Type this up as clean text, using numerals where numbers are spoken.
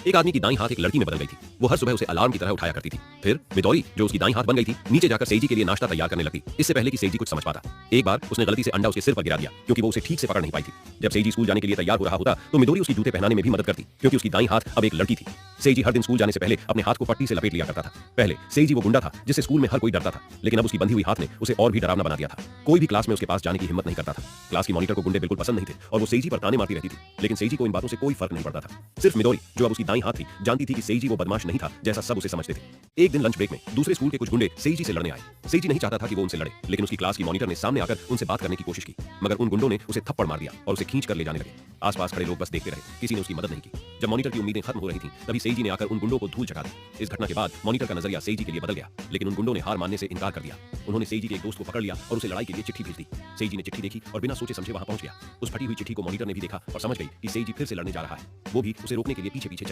एक आदमी की दाईं हाथ एक लड़की में बदल गई थी। वो हर सुबह उसे अलार्म की तरह उठाया करती थी। फिर मिदोरी, जो उसकी दाईं हाथ बन गई थी, नीचे जाकर सेइजी के लिए नाश्ता तैयार करने लगी, इससे पहले कि सेइजी कुछ समझ पाता। एक बार उसने गलती से अंडा उसके सिर पर गिरा दिया, क्योंकि वो उसे ठीक से पकड़ नहीं पाई थी। जब सेइजी स्कूल जाने के लिए तैयार हो रहा होता, तो मिदोरी उसकी जूते पहनाने में भी मदद करती, क्योंकि उसकी दाईं हाथ अब एक लड़की थी। सेइजी हर दिन स्कूल जाने से पहले अपने हाथ को पट्टी से लपेट लिया करता था। पहले सेइजी वो गुंडा था जिससे स्कूल में हर कोई डरता था, लेकिन अब उसकी बंधी हुई हाथ ने उसे और भी डरावना बना दिया था। कोई भी क्लास में उसके पास जाने की हिम्मत नहीं करता था। क्लास की मॉनिटर को गुंडे बिल्कुल पसंद नहीं थे और वो सेइजी पर ताने मारती रहती थी, लेकिन सेइजी को इन बातों से कोई फर्क नहीं पड़ता था। सिर्फ मिदोरी, जो अब उसकी दाईं हाथ थी, जानती थी कि सेइजी वो बदमाश नहीं था जैसा सब उसे समझते थे। एक दिन लंच ब्रेक में दूसरे स्कूल के कुछ गुंडे सेइजी से लड़ने आए। सेइजी नहीं चाहता था कि वो उनसे लड़े, लेकिन उसकी क्लास की मॉनिटर ने सामने आकर उनसे बात करने की कोशिश की, मगर उन गुंडों ने उसे थप्पड़ मार दिया और उसे खींच कर ले जाने लगे। आसपास खड़े लोग बस देखते रहे, किसी ने उसकी मदद नहीं की। जब मॉनिटर की उम्मीदें खत्म हो रही थीं, तभी सेइजी ने आकर उन गुंडों को धूल चटा दी। इस घटना के बाद मॉनिटर का नजरिया सेइजी के लिए बदल गया, लेकिन उन गुंडों ने हार मानने से इनकार कर दिया। उन्होंने सेइजी के एक दोस्त को पकड़ लिया और उसे लड़ाई के लिए चिट्ठी भेज दी। सेइजी ने चिट्ठी देखी और बिना सोचे समझे वहां पहुंच गया। उस फटी हुई चिट्ठी को मॉनिटर ने भी देखा और समझ गई कि सेइजी फिर से लड़ने जा रहा है। वो भी उसे रोकने के लिए पीछे पीछे चली